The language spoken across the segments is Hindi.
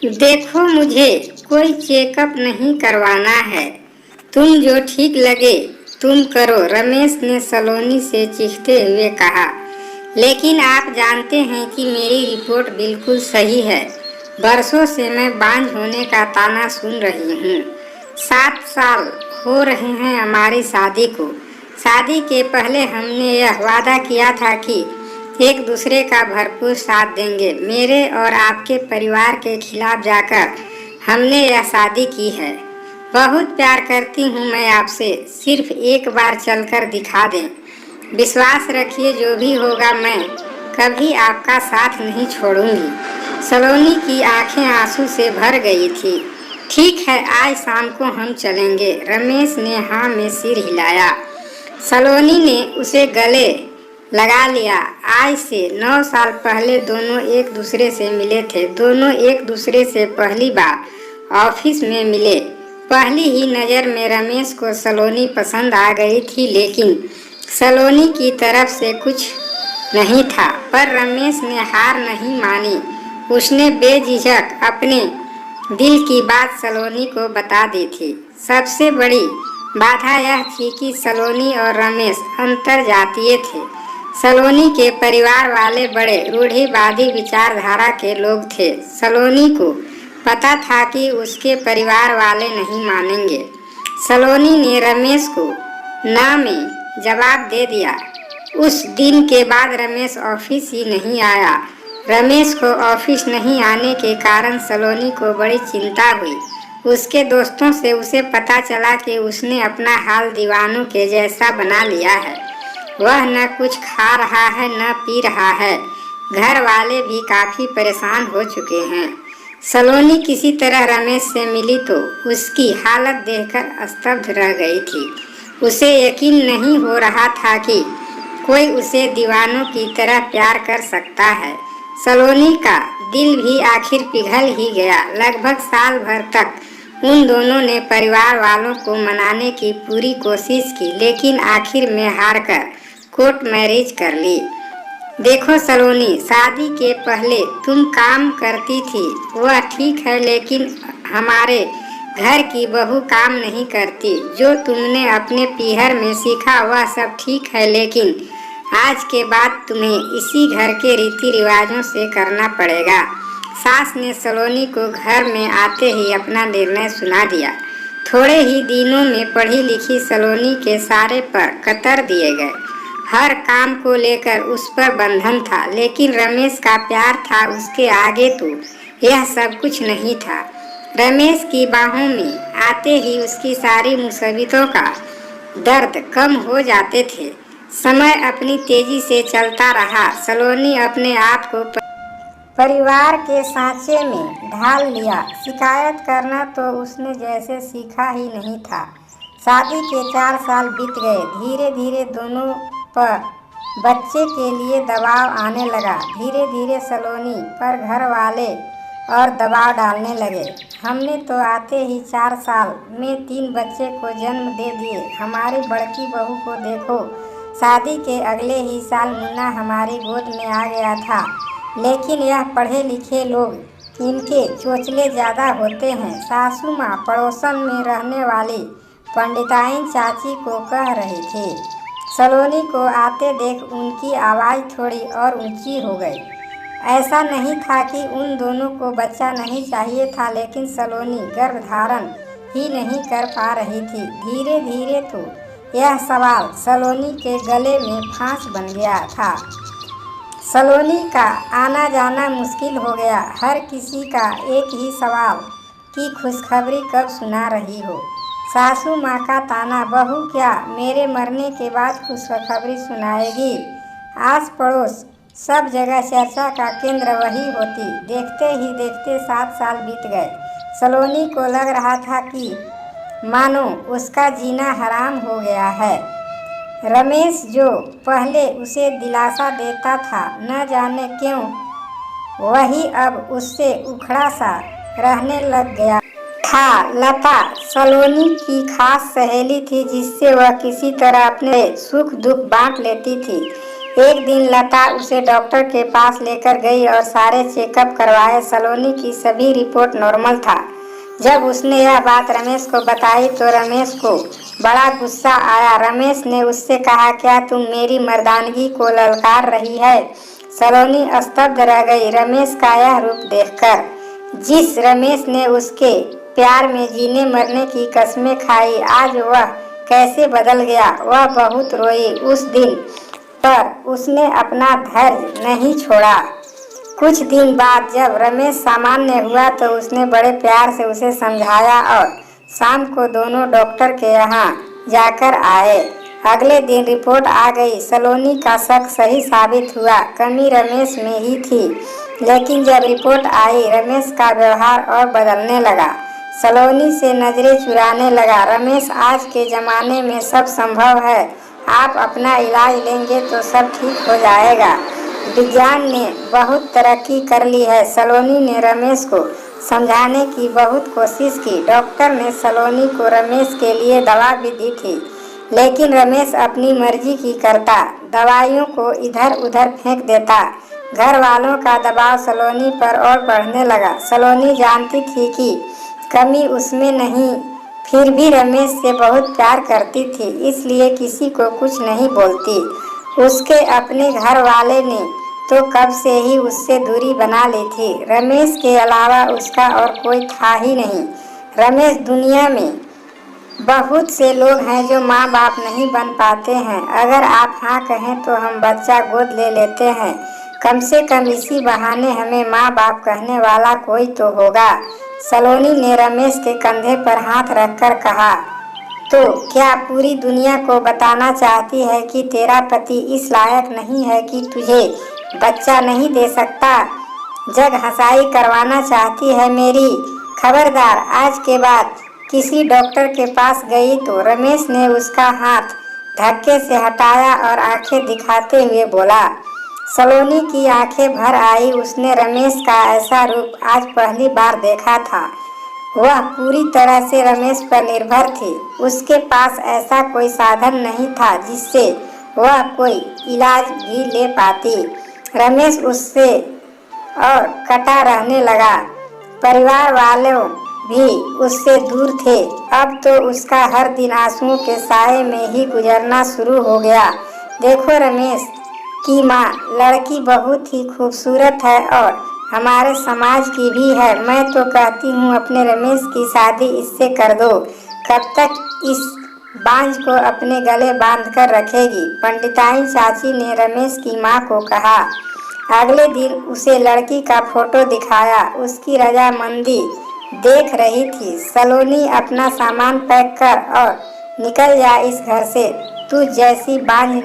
देखो, मुझे कोई चेकअप नहीं करवाना है। तुम जो ठीक लगे तुम करो, रमेश ने सलोनी से चीखते हुए कहा। लेकिन आप जानते हैं कि मेरी रिपोर्ट बिल्कुल सही है। बरसों से मैं बांझ होने का ताना सुन रही हूँ। 7 साल हो रहे हैं हमारी शादी को। शादी के पहले हमने यह वादा किया था कि एक दूसरे का भरपूर साथ देंगे। मेरे और आपके परिवार के खिलाफ जाकर हमने यह शादी की है। बहुत प्यार करती हूँ मैं आपसे, सिर्फ एक बार चलकर दिखा दें। विश्वास रखिए, जो भी होगा मैं कभी आपका साथ नहीं छोड़ूंगी। सलोनी की आंखें आंसू से भर गई थी। ठीक है, आज शाम को हम चलेंगे। रमेश ने हाँ में सिर हिलाया। सलोनी ने उसे गले लगा लिया। आज से 9 साल पहले दोनों एक दूसरे से मिले थे। दोनों एक दूसरे से पहली बार ऑफिस में मिले। पहली ही नज़र में रमेश को सलोनी पसंद आ गई थी, लेकिन सलोनी की तरफ से कुछ नहीं था। पर रमेश ने हार नहीं मानी। उसने बेझिझक अपने दिल की बात सलोनी को बता दी थी। सबसे बड़ी बाधा यह थी कि सलोनी और रमेश अंतरजातीय थे। सलोनी के परिवार वाले बड़े रूढ़िवादी विचारधारा के लोग थे। सलोनी को पता था कि उसके परिवार वाले नहीं मानेंगे। सलोनी ने रमेश को ना में जवाब दे दिया। उस दिन के बाद रमेश ऑफिस ही नहीं आया। रमेश को ऑफिस नहीं आने के कारण सलोनी को बड़ी चिंता हुई। उसके दोस्तों से उसे पता चला कि उसने अपना हाल दीवानों के जैसा बना लिया है। वह न कुछ खा रहा है न पी रहा है। घर वाले भी काफी परेशान हो चुके हैं। सलोनी किसी तरह रमेश से मिली तो उसकी हालत देखकर स्तब्ध रह गई थी। उसे यकीन नहीं हो रहा था कि कोई उसे दीवानों की तरह प्यार कर सकता है। सलोनी का दिल भी आखिर पिघल ही गया। लगभग साल भर तक उन दोनों ने परिवार वालों को मनाने की पूरी कोशिश की, लेकिन आखिर में हारकर कोर्ट मैरिज कर ली। देखो सलोनी, शादी के पहले तुम काम करती थी, वह ठीक है, लेकिन हमारे घर की बहू काम नहीं करती। जो तुमने अपने पीहर में सीखा वह सब ठीक है, लेकिन आज के बाद तुम्हें इसी घर के रीति रिवाजों से करना पड़ेगा। सास ने सलोनी को घर में आते ही अपना निर्णय सुना दिया। थोड़े ही दिनों में पढ़ी लिखी सलोनी के सारे पर कतर दिए गए। हर काम को लेकर उस पर बंधन था, लेकिन रमेश का प्यार था उसके आगे तो यह सब कुछ नहीं था। रमेश की बाहों में आते ही उसकी सारी मुसीबतों का दर्द कम हो जाते थे। समय अपनी तेजी से चलता रहा। सलोनी अपने आप को परिवार के सांचे में ढाल लिया। शिकायत करना तो उसने जैसे सीखा ही नहीं था। शादी के 4 साल बीत गए। धीरे धीरे दोनों पर बच्चे के लिए दबाव आने लगा। धीरे धीरे सलोनी पर घर वाले और दबाव डालने लगे। हमने तो आते ही 4 साल में 3 बच्चे को जन्म दे दिए। हमारी बड़की बहू को देखो, शादी के अगले ही साल मुन्ना हमारी गोद में आ गया था। लेकिन यह पढ़े लिखे लोग, इनके चोचले ज़्यादा होते हैं। सासू माँ पड़ोसन में रहने वाली पंडिताइन चाची को कह रही थी। सलोनी को आते देख उनकी आवाज़ थोड़ी और ऊंची हो गई। ऐसा नहीं था कि उन दोनों को बच्चा नहीं चाहिए था, लेकिन सलोनी गर्भधारण ही नहीं कर पा रही थी। धीरे धीरे तो यह सवाल सलोनी के गले में फांस बन गया था। सलोनी का आना जाना मुश्किल हो गया। हर किसी का एक ही सवाल कि खुशखबरी कब सुना रही हो। सासू माँ का ताना, बहू क्या मेरे मरने के बाद खुशखबरी सुनाएगी। आस पड़ोस सब जगह चर्चा का केंद्र वही होती। देखते ही देखते 7 साल बीत गए। सलोनी को लग रहा था कि मानो उसका जीना हराम हो गया है। रमेश जो पहले उसे दिलासा देता था, न जाने क्यों वही अब उससे उखड़ा सा रहने लग गया था। लता सलोनी की खास सहेली थी, जिससे वह किसी तरह अपने सुख दुख बांट लेती थी। एक दिन लता उसे डॉक्टर के पास लेकर गई और सारे चेकअप करवाए। सलोनी की सभी रिपोर्ट नॉर्मल था। जब उसने यह बात रमेश को बताई तो रमेश को बड़ा गुस्सा आया। रमेश ने उससे कहा, क्या तुम मेरी मर्दानगी को ललकार रही है? सलोनी स्तब्ध रह गई रमेश का यह रूप देखकर। जिस रमेश ने उसके प्यार में जीने मरने की कस्में खाई, आज वह कैसे बदल गया। वह बहुत रोई उस दिन, पर उसने अपना धैर्य नहीं छोड़ा। कुछ दिन बाद जब रमेश सामान्य हुआ तो उसने बड़े प्यार से उसे समझाया और शाम को दोनों डॉक्टर के यहाँ जाकर आए। अगले दिन रिपोर्ट आ गई। सलोनी का शक सही साबित हुआ। कमी रमेश में ही थी। लेकिन जब रिपोर्ट आई, रमेश का व्यवहार और बदलने लगा। सलोनी से नजरें चुराने लगा। रमेश, आज के ज़माने में सब संभव है। आप अपना इलाज लेंगे तो सब ठीक हो जाएगा। विज्ञान ने बहुत तरक्की कर ली है। सलोनी ने रमेश को समझाने की बहुत कोशिश की। डॉक्टर ने सलोनी को रमेश के लिए दवा भी दी थी, लेकिन रमेश अपनी मर्जी की करता, दवाइयों को इधर उधर फेंक देता। घर वालों का दबाव सलोनी पर और बढ़ने लगा। सलोनी जानती थी कि कमी उसमें नहीं, फिर भी रमेश से बहुत प्यार करती थी, इसलिए किसी को कुछ नहीं बोलती। उसके अपने घर वाले ने तो कब से ही उससे दूरी बना ली थी। रमेश के अलावा उसका और कोई था ही नहीं। रमेश, दुनिया में बहुत से लोग हैं जो माँ बाप नहीं बन पाते हैं। अगर आप हाँ कहें तो हम बच्चा गोद ले लेते हैं। कम से कम इसी बहाने हमें माँ बाप कहने वाला कोई तो होगा। सलोनी ने रमेश के कंधे पर हाथ रखकर कहा, तो क्या पूरी दुनिया को बताना चाहती है कि तेरा पति इस लायक नहीं है कि तुझे बच्चा नहीं दे सकता? जग हंसाई करवाना चाहती है मेरी? खबरदार, आज के बाद किसी डॉक्टर के पास गई तो। रमेश ने उसका हाथ धक्के से हटाया और आंखें दिखाते हुए बोला। सलोनी की आंखें भर आई। उसने रमेश का ऐसा रूप आज पहली बार देखा था। वह पूरी तरह से रमेश पर निर्भर थी। उसके पास ऐसा कोई साधन नहीं था जिससे वह कोई इलाज भी ले पाती। रमेश उससे और कटा रहने लगा। परिवार वालों भी उससे दूर थे। अब तो उसका हर दिन आंसुओं के साए में ही गुजरना शुरू हो गया। देखो रमेश की माँ, लड़की बहुत ही खूबसूरत है और हमारे समाज की भी है। मैं तो कहती हूँ अपने रमेश की शादी इससे कर दो। कब तक इस बांझ को अपने गले बांध कर रखेगी? पंडिताइन चाची ने रमेश की माँ को कहा। अगले दिन उसे लड़की का फोटो दिखाया। उसकी रजामंदी देख रही थी। सलोनी, अपना सामान पैक कर और निकल जा इस घर से। तू जैसी बांझ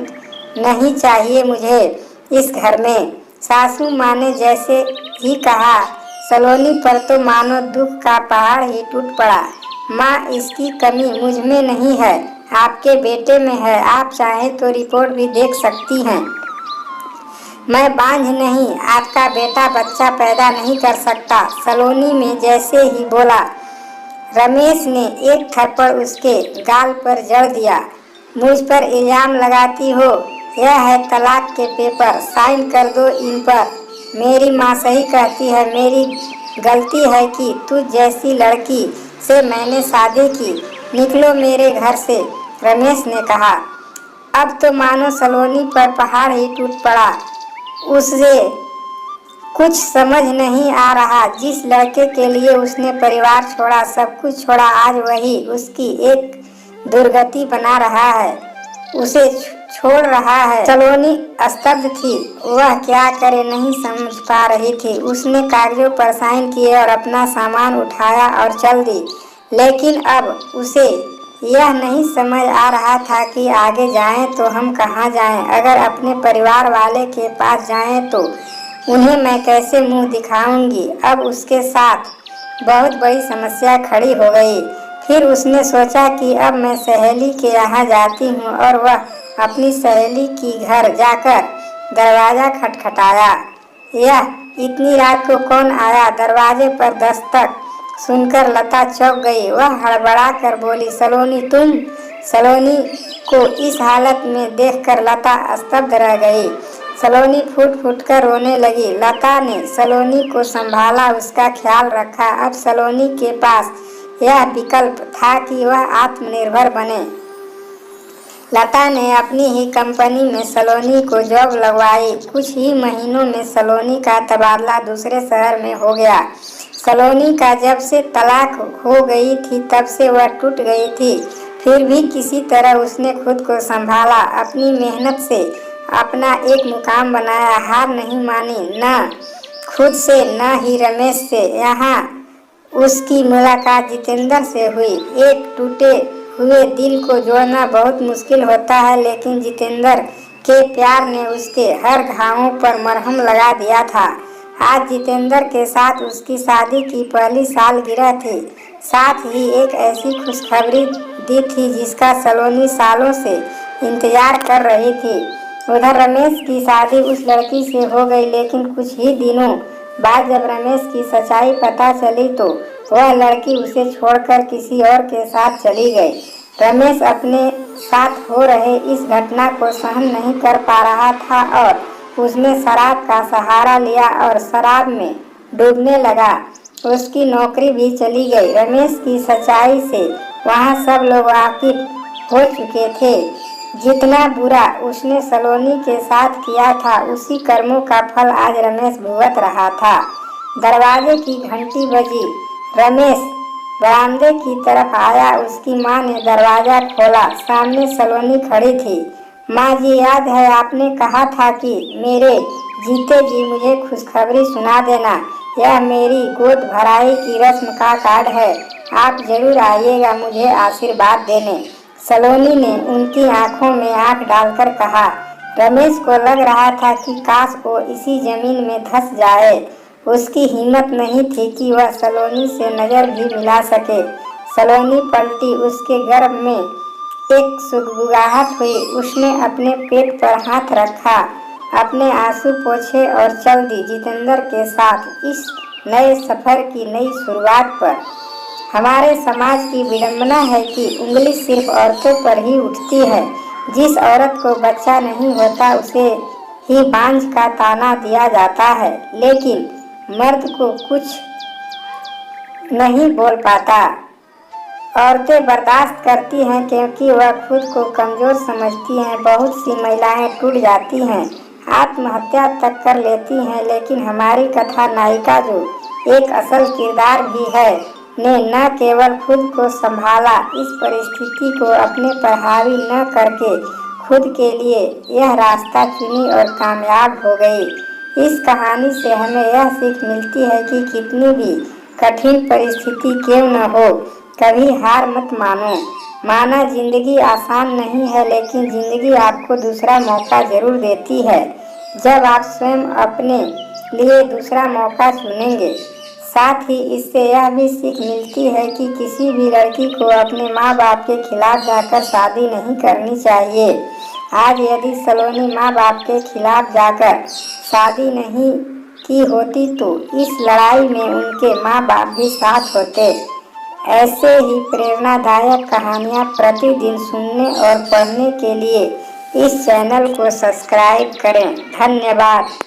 नहीं चाहिए मुझे इस घर में। सासू माँ ने जैसे ही कहा, सलोनी पर तो मानो दुख का पहाड़ ही टूट पड़ा। माँ, इसकी कमी मुझ में नहीं है, आपके बेटे में है। आप चाहें तो रिपोर्ट भी देख सकती हैं। मैं बांझ नहीं, आपका बेटा बच्चा पैदा नहीं कर सकता। सलोनी में जैसे ही बोला, रमेश ने एक थप्पड़ उसके गाल पर जड़ दिया। मुझ पर इल्जाम लगाती हो? यह है तलाक के पेपर, साइन कर दो इन पर। मेरी माँ सही कहती है। मेरी गलती है कि तुझ जैसी लड़की से मैंने शादी की। निकलो मेरे घर से, रमेश ने कहा। अब तो मानो सलोनी पर पहाड़ ही टूट पड़ा। उसे कुछ समझ नहीं आ रहा। जिस लड़के के लिए उसने परिवार छोड़ा, सब कुछ छोड़ा, आज वही उसकी एक दुर्गति बना रहा है, उसे छोड़ रहा है। सलोनी स्तब्ध थी। वह क्या करे नहीं समझ पा रही थी। उसने कागजों पर साइन किए और अपना सामान उठाया और चल दी। लेकिन अब उसे यह नहीं समझ आ रहा था कि आगे जाएं तो हम कहाँ जाएं। अगर अपने परिवार वाले के पास जाएं तो उन्हें मैं कैसे मुंह दिखाऊंगी। अब उसके साथ बहुत बड़ी समस्या खड़ी हो गई। फिर उसने सोचा कि अब मैं सहेली के यहाँ जाती हूँ और वह अपनी सहेली की घर जाकर दरवाज़ा खटखटाया। यह इतनी रात को कौन आया? दरवाजे पर दस्तक सुनकर लता चौंक गई। वह हड़बड़ा कर बोली, सलोनी तुम? सलोनी को इस हालत में देखकर लता स्तब्ध रह गई। सलोनी फूट फूट कर रोने लगी। लता ने सलोनी को संभाला, उसका ख्याल रखा। अब सलोनी के पास यह विकल्प था कि वह आत्मनिर्भर बने। लता ने अपनी ही कंपनी में सलोनी को जॉब लगवाई। कुछ ही महीनों में सलोनी का तबादला दूसरे शहर में हो गया। सलोनी का जब से तलाक हो गई थी तब से वह टूट गई थी। फिर भी किसी तरह उसने खुद को संभाला, अपनी मेहनत से अपना एक मुकाम बनाया, हार नहीं मानी, न खुद से न ही रमेश से। यहाँ उसकी मुलाकात जितेंद्र से हुई। एक टूटे हुए दिल को जोड़ना बहुत मुश्किल होता है, लेकिन जितेंद्र के प्यार ने उसके हर घावों पर मरहम लगा दिया था। आज जितेंद्र के साथ उसकी शादी की पहली सालगिरह थी। साथ ही एक ऐसी खुशखबरी दी थी जिसका सलोनी सालों से इंतजार कर रही थी। उधर रमेश की शादी उस लड़की से हो गई, लेकिन कुछ ही दिनों बाद जब रमेश की सच्चाई पता चली तो वह लड़की उसे छोड़कर किसी और के साथ चली गई। रमेश अपने साथ हो रहे इस घटना को सहन नहीं कर पा रहा था और उसने शराब का सहारा लिया और शराब में डूबने लगा। उसकी नौकरी भी चली गई। रमेश की सच्चाई से वहाँ सब लोग वाकिफ हो चुके थे। जितना बुरा उसने सलोनी के साथ किया था, उसी कर्मों का फल आज रमेश भुगत रहा था। दरवाजे की घंटी बजी। रमेश बरामदे की तरफ आया। उसकी माँ ने दरवाजा खोला। सामने सलोनी खड़ी थी। माँ जी, याद है आपने कहा था कि मेरे जीते जी मुझे खुशखबरी सुना देना। यह मेरी गोद भराई की रस्म का कार्ड है। आप जरूर आइएगा मुझे आशीर्वाद देने। सलोनी ने उनकी आंखों में आंख डालकर कहा। रमेश को लग रहा था कि काश वो इसी जमीन में धंस जाए। उसकी हिम्मत नहीं थी कि वह सलोनी से नजर भी मिला सके। सलोनी पलटी। उसके गर्भ में एक सुगबुगाहट हुई। उसने अपने पेट पर हाथ रखा, अपने आंसू पोंछे और चल दी जितेंद्र के साथ इस नए सफर की नई शुरुआत पर। हमारे समाज की विडंबना है कि उंगली सिर्फ औरतों पर ही उठती है। जिस औरत को बच्चा नहीं होता उसे ही बांझ का ताना दिया जाता है, लेकिन मर्द को कुछ नहीं बोल पाता। औरतें बर्दाश्त करती हैं क्योंकि वह खुद को कमजोर समझती हैं। बहुत सी महिलाएं टूट जाती हैं, आत्महत्या तक कर लेती हैं, लेकिन हमारी कथा नायिका जो एक असल किरदार भी है ने न केवल खुद को संभाला, इस परिस्थिति को अपने पर हावी न करके खुद के लिए यह रास्ता चुनी और कामयाब हो गई। इस कहानी से हमें यह सीख मिलती है कि कितनी भी कठिन परिस्थिति क्यों न हो, कभी हार मत मानो। माना जिंदगी आसान नहीं है, लेकिन जिंदगी आपको दूसरा मौका जरूर देती है जब आप स्वयं अपने लिए दूसरा मौका चुनेंगे। साथ ही इससे यह भी सीख मिलती है कि किसी भी लड़की को अपने माँ बाप के खिलाफ जाकर शादी नहीं करनी चाहिए। आज यदि सलोनी माँ बाप के खिलाफ जाकर शादी नहीं की होती तो इस लड़ाई में उनके माँ बाप भी साथ होते। ऐसे ही प्रेरणादायक कहानियाँ प्रतिदिन सुनने और पढ़ने के लिए इस चैनल को सब्सक्राइब करें। धन्यवाद।